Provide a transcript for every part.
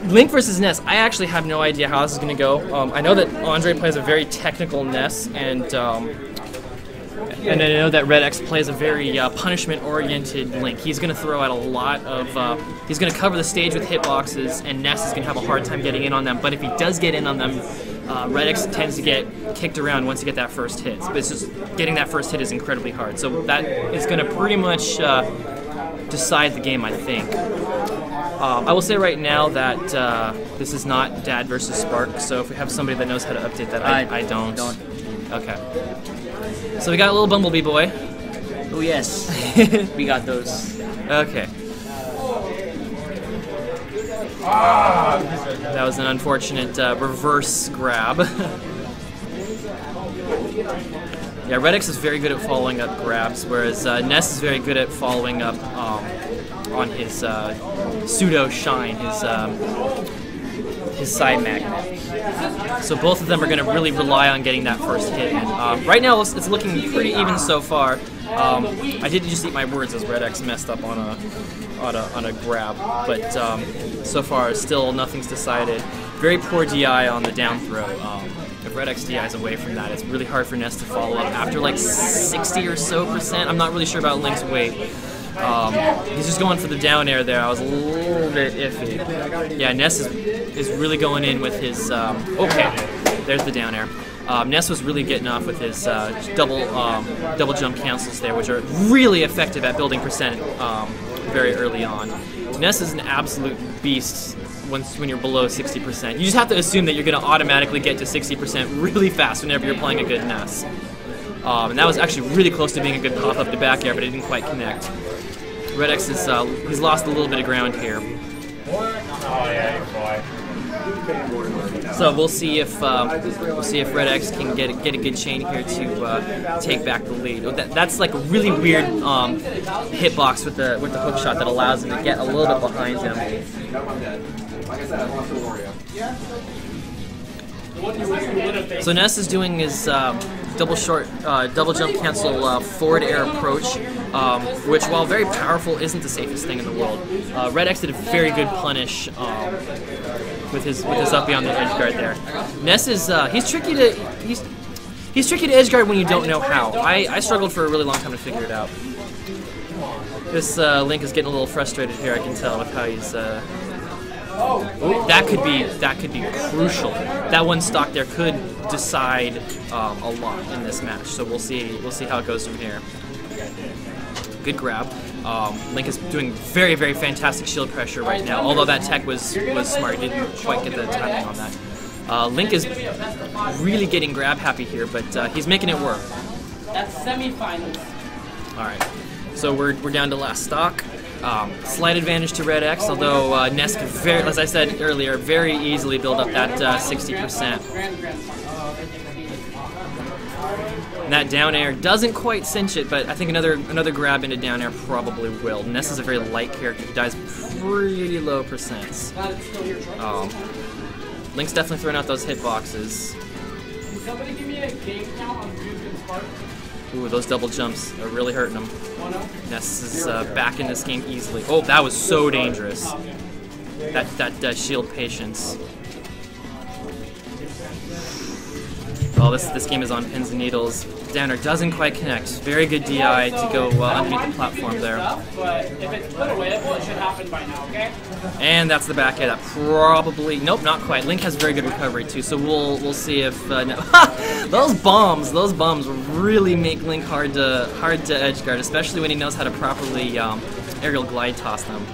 Link versus Ness. I actually have no idea how this is going to go. I know that Andre plays a very technical Ness, and I know that RedX plays a very punishment-oriented Link. He's going to throw out a lot of... he's going to cover the stage with hitboxes, and Ness is going to have a hard time getting in on them. But if he does get in on them, RedX tends to get kicked around once you get that first hit. But it's just getting that first hit is incredibly hard. So that is going to pretty much decide the game, I think. I will say right now that this is not Dad versus Spark, so if we have somebody that knows how to update that, I don't. Okay. So we got a little Bumblebee boy. Oh yes, we got those. Okay. That was an unfortunate reverse grab. Yeah, RedX is very good at following up grabs, whereas Ness is very good at following up on his pseudo shine, his side magnet. So both of them are going to really rely on getting that first hit. And right now it's looking pretty even so far. I did just eat my words as RedX messed up on a grab, but so far still nothing's decided. Very poor DI on the down throw. If RedX DI's away from that, it's really hard for Ness to follow up after like 60 or so %. I'm not really sure about Link's weight. He's just going for the down air there. I was a little bit iffy. Yeah, Ness is really going in with his... okay, there's the down air. Ness was really getting off with his double jump cancels there, which are really effective at building percent very early on. Ness is an absolute beast when you're below 60%. You just have to assume that you're going to automatically get to 60% really fast whenever you're playing a good Ness. And that was actually really close to being a good pop-up to back air, but it didn't quite connect. RedX is he's lost a little bit of ground here. So we'll see if RedX can get a good chain here to take back the lead. That's like a really weird hitbox with the hook shot that allows him to get a little bit behind him. So Ness is doing his double jump cancel forward air approach, which, while very powerful, isn't the safest thing in the world. RedX did a very good punish with his up beyond the edge guard there. Ness is he's tricky to edge guard when you don't know how. I struggled for a really long time to figure it out. This Link is getting a little frustrated here. I can tell with how he's. Ooh, that could be crucial. That one stock there could decide a lot in this match. So we'll see how it goes from here. Good grab. Link is doing very, very fantastic shield pressure right now. Although that tech was smart, he didn't quite get the timing on that. Link is really getting grab happy here, but he's making it work. That's semifinals. All right, so we're down to last stock. Slight advantage to RedX, although Ness could, as I said earlier, very easily build up that 60%. And that down air doesn't quite cinch it, but I think another grab into down air probably will. Ness is a very light character who dies pretty low percents. Link's definitely throwing out those hitboxes. Can somebody give me a game count on Ryu's and Spark? Ooh, those double jumps are really hurting him. Ness is back in this game easily. Oh, that was so dangerous. That shield patience. Well, this game is on pins and needles. Downer doesn't quite connect. Very good DI to go underneath the platform there. But if it's put away, it should happen by now, okay? And that's the back air. That probably... Nope, not quite. Link has very good recovery, too, so we'll see if... No. Those bombs really make Link hard to edge guard, especially when he knows how to properly aerial glide toss them.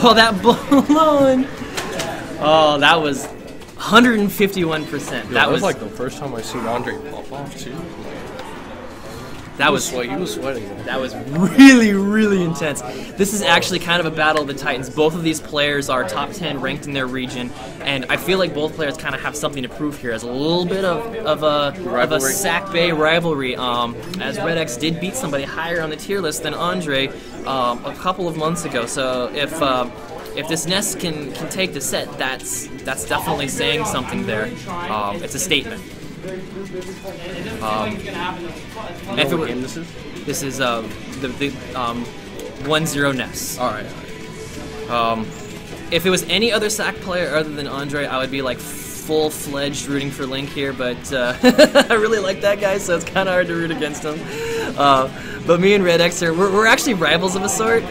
Oh, that balloon! Oh, that was 151%. That was like the first time I seen Andre pop off, too. He was sweating. That was really, really intense. This is actually kind of a battle of the Titans. Both of these players are top 10 ranked in their region, and I feel like both players kind of have something to prove here as a little bit of a Sac Bay rivalry. As RedX did beat somebody higher on the tier list than Andre a couple of months ago. So if this Ness can take the set, that's definitely saying something there. It's a statement. If it were, this is the 1-0 Ness. All right. if it was any other SAC player other than Andre, I would be like full-fledged rooting for Link here, but I really like that guy, so it's kind of hard to root against him. But me and RedX here, we're actually rivals of a sort.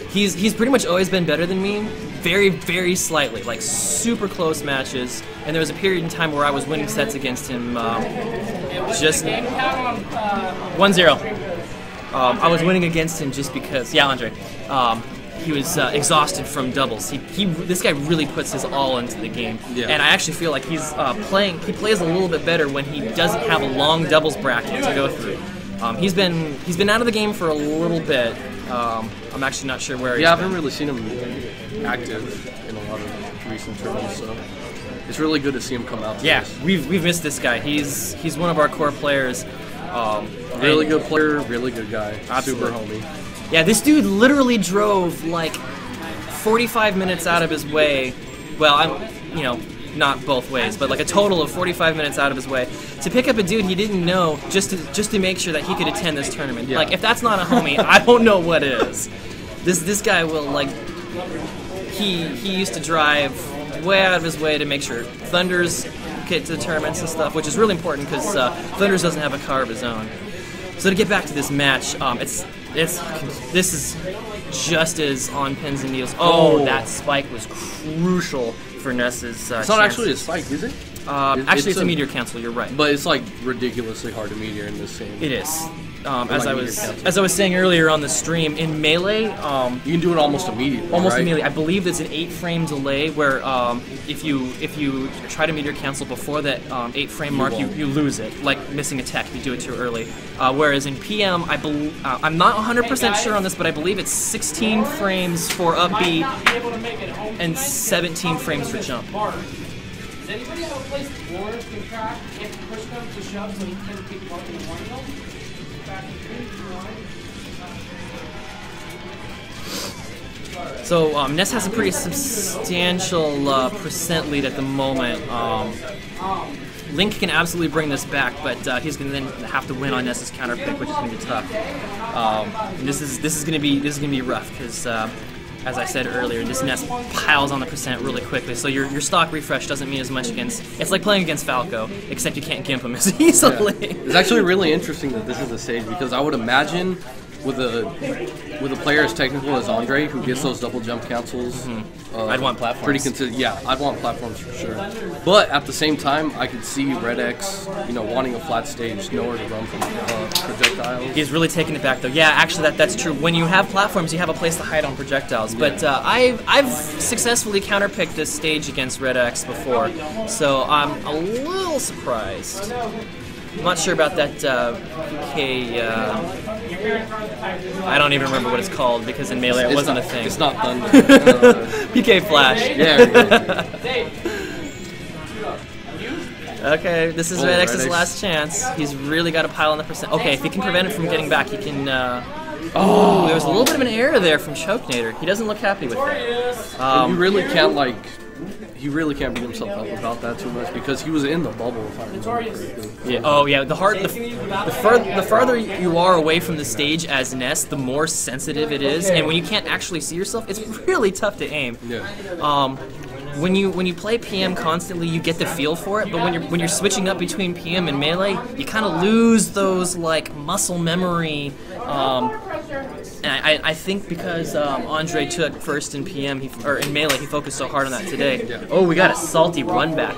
He's pretty much always been better than me, very, very slightly, like super close matches. And there was a period in time where I was winning sets against him, just 1-0. I was winning against him just because, yeah, Andre. He was exhausted from doubles. This guy really puts his all into the game, and I actually feel like he's He plays a little bit better when he doesn't have a long doubles bracket to go through. He's been out of the game for a little bit. I'm actually not sure where. Yeah, I haven't really seen him active in a lot of recent tournaments, so it's really good to see him come out. Yeah, we've missed this guy. He's one of our core players. Really good player, really good guy. Absolutely. Super homie. Yeah, this dude literally drove like 45 minutes out of his way. Well, not both ways, but like a total of 45 minutes out of his way to pick up a dude he didn't know just to make sure that he could attend this tournament. Yeah. Like, if that's not a homie, I don't know what is. This guy will, like, he used to drive way out of his way to make sure Thunders get to the tournaments and stuff, which is really important because Thunders doesn't have a car of his own. So to get back to this match, this is just as on pins and needles. Oh, that spike was crucial for Ness's It's not actually a spike, is it? Actually, it's a meteor cancel. You're right. But it's like ridiculously hard to meteor in this game. It is. As I was saying earlier on the stream, in Melee, you can do it almost immediately. Almost right? immediately. I believe there's an 8-frame delay where if you try to meteor cancel before that 8-frame mark, you lose it, like missing a tech if you do it too early. Whereas in PM, I'm not 100% sure on this, but I believe it's 16 frames for up B and 17 frames for jump. Does anybody have a place Lawrence can track if you push them to shove so he can keep walking the one hill? So Ness has a pretty substantial percent lead at the moment. Link can absolutely bring this back, but he's going to then have to win on Ness's counter pick, which is going to be tough. And this is going to be rough because, as I said earlier, this Ness piles on the percent really quickly. So your stock refresh doesn't mean as much against. It's like playing against Falco, except you can't gimp him as easily. Yeah. It's actually really interesting that this is the stage because I would imagine with a player as technical as Andre, who gets those double jump cancels, I'd want platforms. Pretty consistent. Yeah, I'd want platforms for sure. But at the same time, I could see RedX, wanting a flat stage, nowhere to run from projectiles. He's really taking it back, though. Yeah, actually, that's true. When you have platforms, you have a place to hide on projectiles. Yeah. But I've successfully counterpicked this stage against RedX before, so I'm a little surprised. I'm not sure about that PK. I don't even remember what it's called because in Melee it wasn't a thing. It's not Thunder. PK Flash. Yeah. Okay, this is RedX's last chance. He's really got to pile on the percent. Okay, if he can prevent it from getting back, he can. Oh, there was a little bit of an error there from Choknater. He doesn't look happy with that. You really can't He really can't beat himself up about that too much because he was in the bubble. If I remember correctly. Yeah. Oh yeah. The farther you are away from the stage as Ness, the more sensitive it is, and when you can't actually see yourself, it's really tough to aim. Yeah. When you play PM constantly, you get the feel for it, but when you're switching up between PM and Melee, you kind of lose those like muscle memory. And I think because Andre took first in PM or in Melee, he focused so hard on that today. Yeah. Oh, we got a salty run back.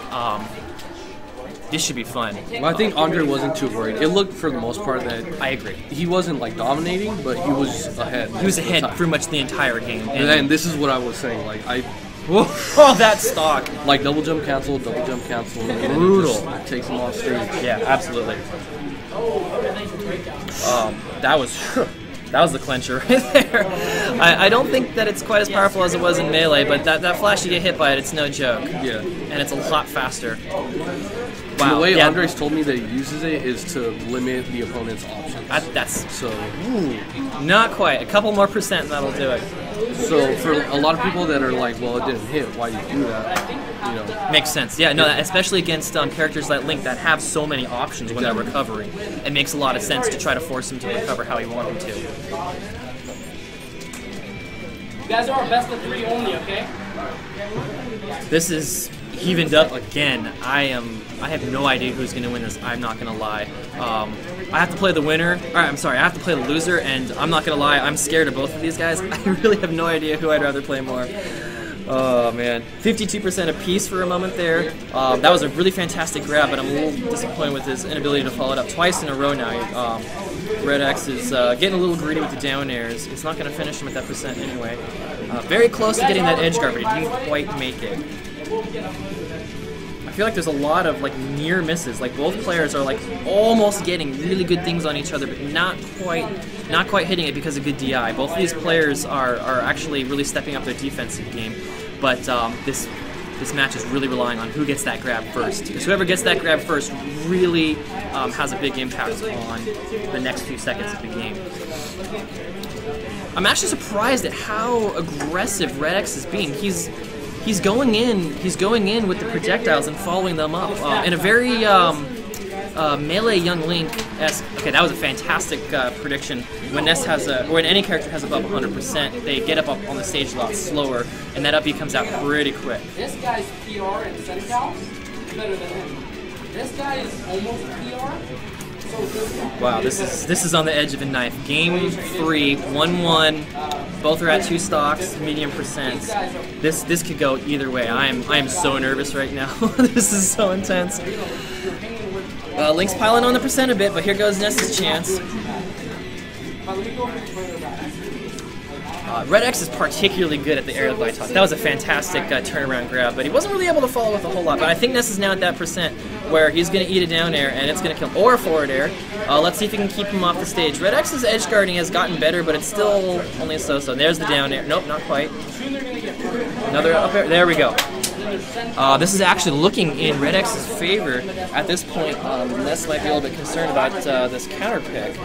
This should be fun. Well, I think Andre wasn't too worried. It looked for the most part that I agree. He wasn't like dominating, but he was ahead. He was ahead pretty much the entire game. And this is what I was saying. Oh, that stock. Like double jump cancel, and brutal. Just takes him off stage. Yeah, absolutely. That was the clincher right there. I don't think that it's quite as powerful as it was in Melee, but that flash, you get hit by it, it's no joke. Yeah. And it's a lot faster. Wow. The way Andres told me that he uses it is to limit the opponent's options. Not quite. A couple more percent and that'll do it. So for a lot of people that are like, well, it didn't hit, why do you do that? Makes sense. Yeah, no, especially against characters like Link that have so many options when they're recovering. It makes a lot of sense to try to force him to recover how you want him to. You guys are our best of 3 only, okay? This is evened up again. I have no idea who's going to win this. I'm not going to lie. I have to play the winner. Alright, I'm sorry. I have to play the loser, and I'm not going to lie. I'm scared of both of these guys. I really have no idea who I'd rather play more. Oh, man. 52% apiece for a moment there. That was a really fantastic grab, but I'm a little disappointed with his inability to follow it up twice in a row now. RedX is getting a little greedy with the down airs. It's not going to finish him at that percent anyway. Very close to getting that edge guard, but he didn't quite make it. I feel like there's a lot of like near misses. Like both players are like almost getting really good things on each other, but not quite hitting it because of good DI. Both of these players are actually really stepping up their defensive game, but this match is really relying on who gets that grab first. Because whoever gets that grab first really has a big impact on the next few seconds of the game. I'm actually surprised at how aggressive RedX is being. He's going in with the projectiles and following them up in a very melee Young Link-esque. Okay, that was a fantastic prediction. When Ness has or when any character has above 100%, they get up on the stage a lot slower, and that uppy comes out pretty quick. This guy's PR and Sencal is better than him. This guy is almost PR. Wow, this is on the edge of a knife. Game 3, 1-1. Both are at 2 stocks, medium percents. This could go either way. I am so nervous right now. This is so intense. Link's piling on the percent a bit, but here goes Ness's chance. RedX is particularly good at the aerial glide toss. That was a fantastic turnaround grab, but he wasn't really able to follow with a whole lot. But I think Ness is now at that percent where he's going to eat a down air and it's going to kill him, or a forward air. Let's see if he can keep him off the stage. RedX's edge guarding has gotten better, but it's still only so-so. There's the down air. Nope, not quite. Another up air. There we go. This is actually looking in RedX's favor. At this point, Ness might be a little bit concerned about this counter pick.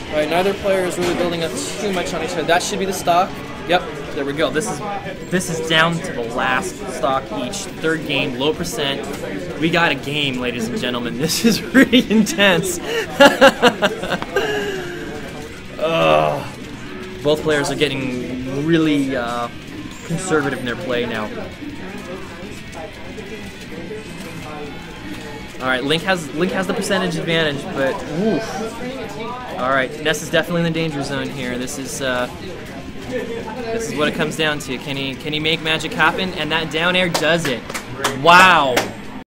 Alright, neither player is really building up too much on each other. That should be the stock. Yep, there we go. This is down to the last stock each. Third game, low percent. We got a game, ladies and gentlemen. This is really intense. Both players are getting really conservative in their play now. Alright, Link has the percentage advantage, but oof. Alright, Ness is definitely in the danger zone here. This is what it comes down to. Can he make magic happen? And that down air does it. Wow.